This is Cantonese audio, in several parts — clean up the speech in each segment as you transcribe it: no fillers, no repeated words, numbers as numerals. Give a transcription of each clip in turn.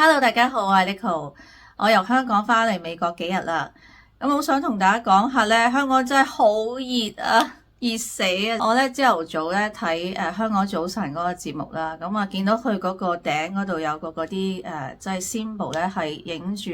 Hello，大家好，我係 Nico。我由香港翻嚟美國幾日啦，咁好想同大家講下咧，香港真係好熱啊，熱死啊！我咧朝頭早咧睇香港早晨嗰個節目啦，咁啊見到佢嗰個頂嗰度有個嗰啲即係 symbol 咧係影住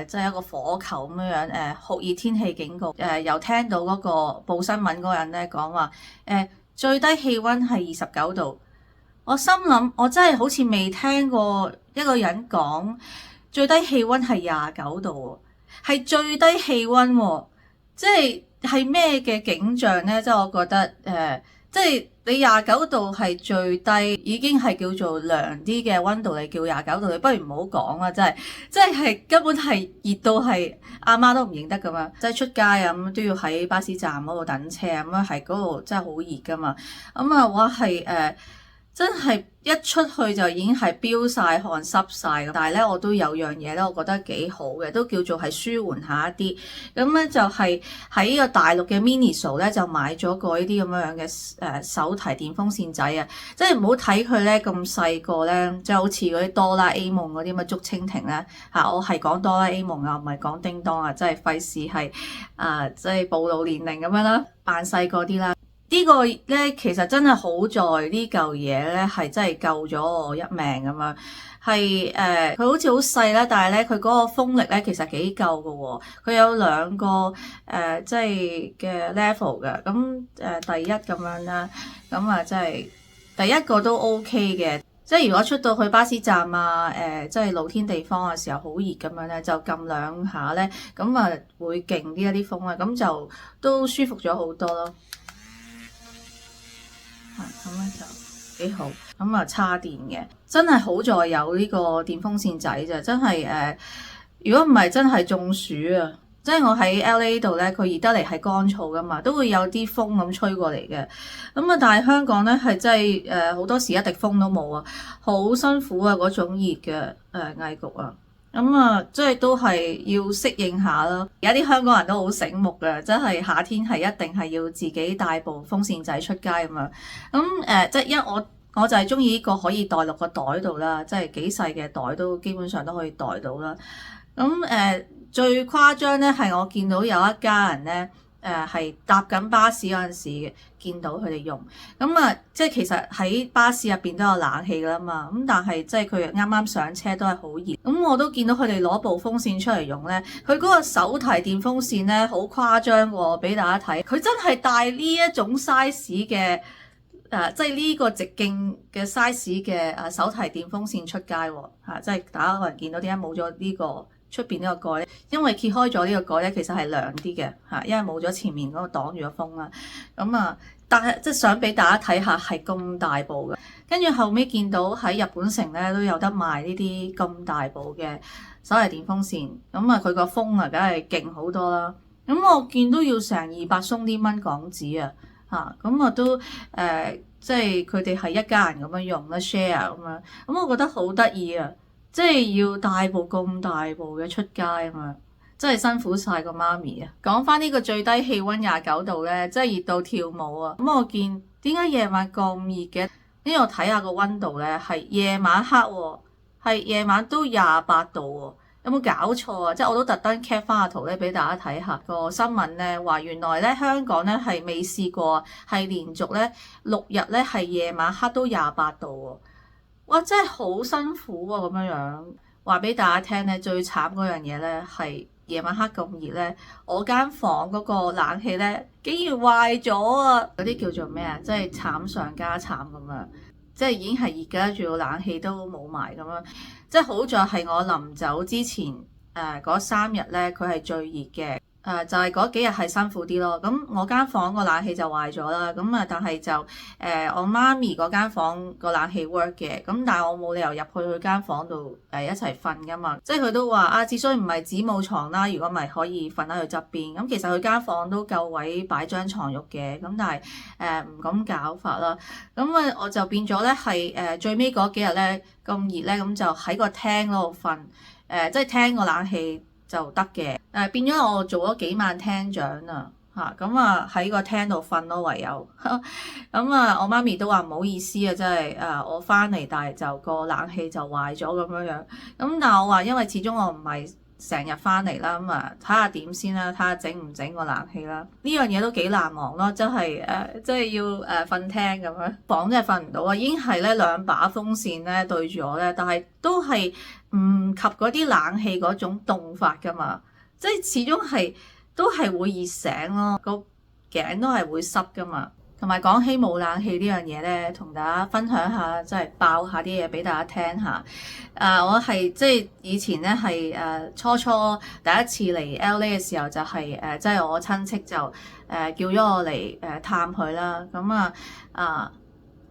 即係一個火球咁樣酷熱天氣警告。又聽到嗰個報新聞嗰個人咧講話最低氣温係29度。我心諗，我真係好似未聽過一個人講最低氣温係29度喎，係最低氣温喎，即係咩嘅景象呢？即係我覺得即係你29度係最低，已經係叫做涼啲嘅温度，你叫29度，你不如唔好講啦，真係根本係熱到係阿媽都唔認得咁樣，即係出街啊咁都要喺巴士站嗰度等車咁樣，係嗰度真係好熱噶嘛，咁啊我係真係一出去就已經係飆晒汗濕晒，但係咧我都有樣嘢咧，我覺得幾好嘅，都叫做係舒緩下一啲。咁咧就係喺呢個大陸嘅 Miniso 咧就買咗個呢啲咁樣嘅手提電風扇仔啊，即係唔好睇佢咧咁細個咧，即係好似嗰啲哆啦 A 夢嗰啲咁嘅竹蜻蜓咧嚇，我係講哆啦 A 夢啊，唔係講叮當啊，真係費事係即係暴露年齡咁樣啦，扮細個啲啦。呢個咧其實真係好在呢嚿嘢咧係真係救咗我一命咁樣，係佢好似好細啦，但係咧佢嗰個風力咧其實幾夠㗎喎，佢有兩個即係嘅 level 嘅，咁第一咁樣啦，咁啊即係第一個都 OK 嘅，即係如果出到去巴士站啊即係露天地方嘅時候好熱咁樣咧，就撳兩下咧，咁啊會勁啲一啲風啊，咁就都舒服咗好多咯。咁咧就幾好，咁啊叉電嘅，真係好在有呢個電風扇仔咋，真係如果唔係真係中暑啊！即係我喺 LA 度咧，佢熱得嚟係乾燥噶嘛，都會有啲風咁吹過嚟嘅。咁啊，但係香港咧係真係好多時一滴風都冇啊，好辛苦啊嗰種熱嘅翳焗啊！咁啊，即係都係要適應下咯。而家啲香港人都好醒目嘅，真係夏天係一定係要自己帶部風扇仔出街咁樣。咁即係因為我就係中意呢個可以袋落個袋度啦，即係幾細嘅袋都基本上都可以袋到啦。咁最誇張咧係我見到有一家人咧。係搭緊巴士嗰陣時見到佢哋用，咁即係其實喺巴士入邊都有冷氣㗎啦嘛，咁但係即係佢啱啱上車都係好熱，咁我都見到佢哋攞部風扇出嚟用咧，佢嗰個手提電風扇咧好誇張喎，俾大家睇，佢真係帶呢一種 size 嘅即係呢個直徑嘅 size 嘅手提電風扇出街喎，即係大家可能見到點解冇咗呢個。出邊呢個蓋咧，因為揭開咗呢個蓋咧，其實係涼啲嘅嚇，因為冇咗前面嗰個擋住個風啦。咁但係即係想俾大家睇下係咁大部嘅。跟住後尾見到喺日本城咧都有得賣呢啲咁大部嘅手提電風扇，咁佢個風梗係勁好多啦。咁我見都要成200鬆啲蚊港紙啊嚇，咁都即係佢哋係一家人咁樣用啦 share 咁樣，咁我覺得好得意啊！即係要帶部咁大部嘅出街啊嘛，真係辛苦晒個媽咪啊！講翻呢個最低氣温29度咧，真係熱到跳舞啊！咁我見點解夜晚咁熱嘅？呢度睇下個温度咧，係夜晚黑喎，係夜晚都28度喎，有冇搞錯啊？即係我都特登 cap 翻個圖咧俾大家睇下個新聞咧，話原來咧香港咧係未試過，係連續咧6日咧係夜晚黑都28度喎。哇！真係好辛苦喎，咁樣話俾大家聽咧，最慘嗰樣嘢咧係夜晚黑咁熱咧，我間房嗰個冷氣咧竟然壞咗啊！嗰啲叫做咩啊？即係慘上加慘咁樣，即係已經係熱嘅，仲要冷氣都冇埋咁樣。即係好在係我臨走之前嗰3日咧，佢係最熱嘅。就係嗰幾日係辛苦啲咯，咁我間房個冷氣就壞咗啦，咁但係就我媽咪嗰間房個冷氣 work 嘅，咁但係我冇理由入去佢間房度一齊瞓噶嘛，即係佢都話之所以唔係子母床啦，如果唔係可以瞓喺佢側邊，咁其實佢間房都夠位擺張床褥嘅，咁但係唔敢搞法啦，咁我就變咗咧係最尾嗰幾日咧咁熱咧，咁就喺個廳嗰度瞓，即係廳個冷氣就得嘅，變咗我做咗幾晚廳長啊，嚇，咁啊喺個廳度瞓咯，唯有咁啊我媽咪都話唔好意思啊，真係我翻嚟但係就個冷氣就壞咗咁樣樣，咁但係我話因為始終我唔係成日翻嚟啦，咁啊睇下點先啦，睇下整唔整個冷氣啦，呢樣嘢都幾難忘咯，真係真係要瞓廳咁樣，房真係瞓唔到啊，已經係咧2把風扇咧對住我咧，但係都係唔及嗰啲冷氣嗰種凍法噶嘛，即係始終係。都係會熱醒咯，個頸都係會濕噶嘛。同埋講起冇冷氣呢樣嘢咧，同大家分享下，即係爆下啲嘢俾大家聽下。我係即係以前咧係初第一次嚟 LA 嘅時候，就係即係我親戚就叫咗我嚟探佢啦。咁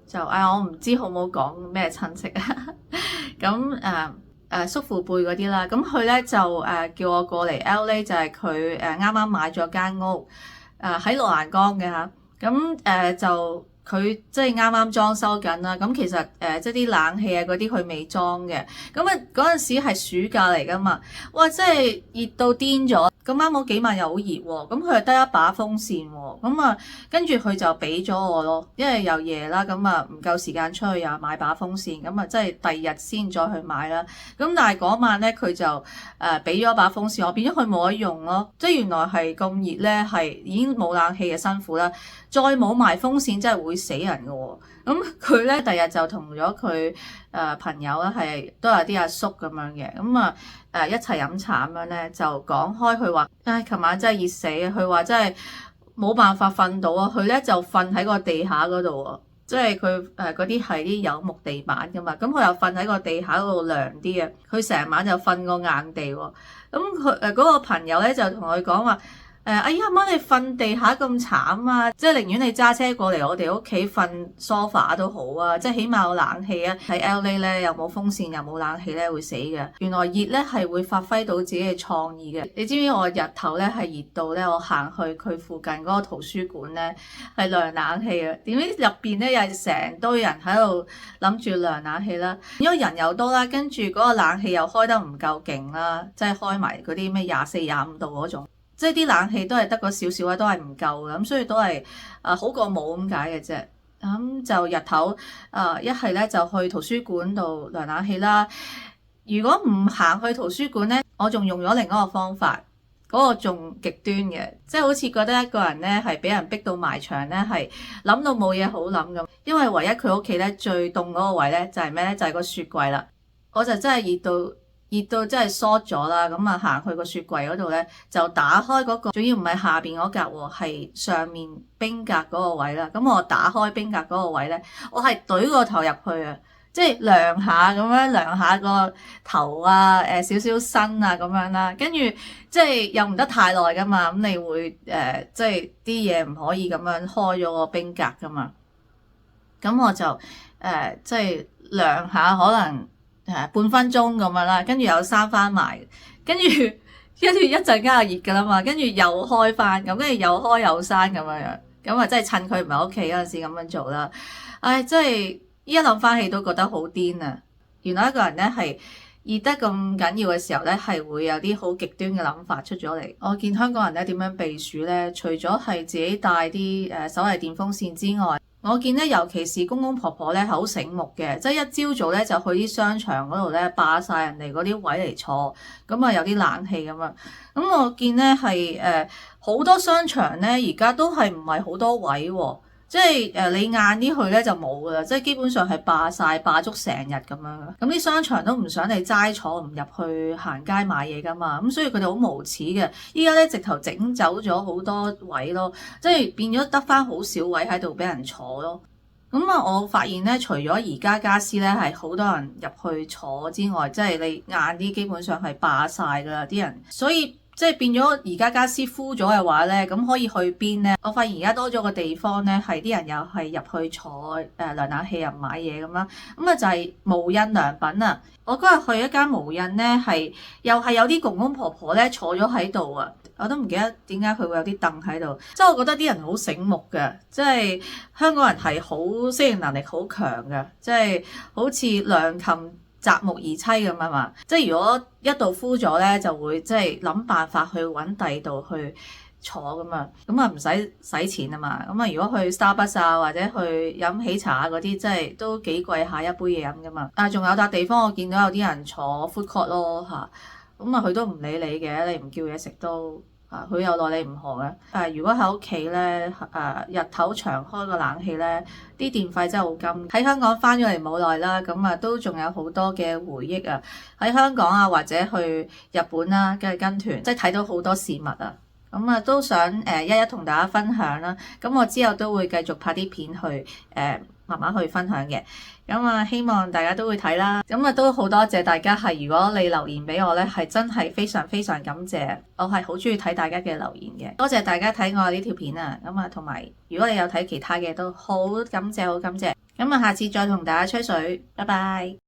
就我唔知好唔好講咩親戚啊。咁叔父輩嗰啲啦，咁佢咧就叫我過嚟 LA， 就係佢啱啱買咗間屋喺羅蘭崗嘅嚇，咁就佢即係啱啱裝修緊啦，咁其實即係啲冷氣啊嗰啲佢未裝嘅，咁嗰陣時係暑假嚟噶嘛，哇真係熱到癲咗，咁啱嗰幾晚又好熱喎，咁佢係得一把風扇喎，咁跟住佢就俾咗我咯，因為又夜啦，咁唔夠時間出去又買把風扇，咁即係第二日先再去買啦，咁但係嗰晚咧佢就俾咗一把風扇我，變咗佢冇得用咯，即係原來係咁熱咧，係已經冇冷氣嘅辛苦啦，再冇埋風扇真係會死人嘅喎，咁佢咧第日就同咗佢朋友啦，係都有啲阿叔咁樣嘅，咁一齊飲茶咁樣咧，就講開佢話，琴晚真係熱死啊！佢話真係冇辦法瞓到啊！佢咧就瞓喺個地下嗰度喎，即係佢嗰啲係啲有木地板噶嘛，咁佢又瞓喺個地下嗰度涼啲啊！佢成晚就瞓個硬地喎，咁佢嗰個朋友咧就同佢講話。哎呀媽！你瞓地下咁慘啊！即係寧願你揸車過嚟我哋屋企瞓 sofa 都好啊！即係起碼有冷氣啊！喺 LA 咧又冇風扇又冇冷氣咧會死嘅。原來熱咧係會發揮到自己嘅創意嘅。你知唔知我日頭咧係熱到咧，我行去佢附近嗰個圖書館咧係涼冷氣啊！點知入邊咧又係成堆人喺度諗住涼冷氣啦，因為人又多啦，跟住嗰個冷氣又開得唔夠勁啦，即係開埋嗰啲咩24、25度嗰種。即係啲冷氣都係得個少少啊，都係唔夠嘅，咁所以都係好過冇咁解嘅啫。咁就日頭一係咧就去圖書館度涼冷氣啦。如果唔行去圖書館咧，我仲用咗另一個方法，嗰個仲極端嘅，即係好似覺得一個人咧係俾人逼到埋牆咧，係諗到冇嘢好諗咁。因為唯一佢屋企咧最凍嗰個位咧就係咩咧？就係個雪櫃啦。我就真係熱到真係縮咗啦，咁行去個雪櫃嗰度咧，就打開嗰個，仲要唔係下邊嗰格喎，係上面冰格嗰個位啦。咁我打開冰格嗰個位咧，我係懟個頭入去啊，即係涼下咁樣，涼下個頭啊，少少身啊咁樣啦。跟住即係又唔得太耐噶嘛，咁你會即係啲嘢唔可以咁樣開咗個冰格噶嘛。咁我就即係涼下可能。半分鐘咁樣啦，跟住又閂翻埋，跟住一陣間就熱噶啦嘛，跟住又開翻，咁跟住又開又閂咁樣樣，咁即係趁佢唔喺屋企嗰陣時咁樣做啦。唉，真係依家諗翻起都覺得好癲啊！原來一個人咧係熱得咁緊要嘅時候咧，係會有啲好極端嘅諗法出咗嚟。我見香港人咧點樣避暑咧，除咗係自己帶啲手提電風扇之外，我見咧，尤其是公公婆婆咧，係好醒目嘅，即係一朝早咧就去啲商場嗰度咧霸晒人哋嗰啲位嚟坐，咁有啲冷氣咁樣。咁我見咧係好多商場咧，而家都係唔係好多位喎，即係你晏啲去咧就冇噶啦，即係基本上係霸足成日咁樣。咁啲商場都唔想你齋坐唔入去行街買嘢噶嘛，咁所以佢哋好無恥嘅。依家咧直頭整走咗好多位咯，即係變咗得翻好少位喺度俾人坐咯。咁我發現咧，除咗宜家家私咧係好多人入去坐之外，即係你晏啲基本上係霸晒噶啦啲人，所以。即係變咗宜家家私敷咗嘅話咧，咁可以去邊咧？我發現而家多咗個地方咧，係啲人又係入去坐涼冷氣又唔買嘢咁啦。咁就係無印良品啊！我嗰日去一間無印咧，又係有啲公公婆婆咧坐咗喺度啊！我都唔記得點解佢會有啲凳喺度。即係我覺得啲人好醒目嘅，即係香港人係好適應能力好強嘅，即係好似良禽擇木而棲咁啊嘛，即係如果一度敷咗咧，就會即係諗辦法去揾第二度去坐噶嘛，咁啊唔使使錢啊嘛。咁啊如果去 Starbucks 啊或者去飲喜茶嗰啲，真係都幾貴下一杯嘢飲噶嘛。啊，仲有笪地方我見到有啲人坐 food court 咯嚇，咁啊佢都唔理你嘅，你唔叫嘢食都。佢又奈你唔何嘅。如果喺屋企咧，日頭長開個冷氣咧，啲電費真係好金。喺香港翻咗嚟冇耐啦，咁啊都仲有好多嘅回憶啊。喺香港啊，或者去日本啦，跟團，即係睇到好多事物啊。咁啊都想一一同大家分享啦。咁我之後都會繼續拍啲片去慢慢去分享嘅。咁啊，希望大家都會睇啦。咁啊，都好多謝大家係，如果你留言俾我咧，係真係非常非常感謝。我係好中意睇大家嘅留言嘅，多謝大家睇我呢條片啊。咁啊，同埋如果你有睇其他嘅，都好感謝，好感謝。咁啊，下次再同大家吹水，拜拜。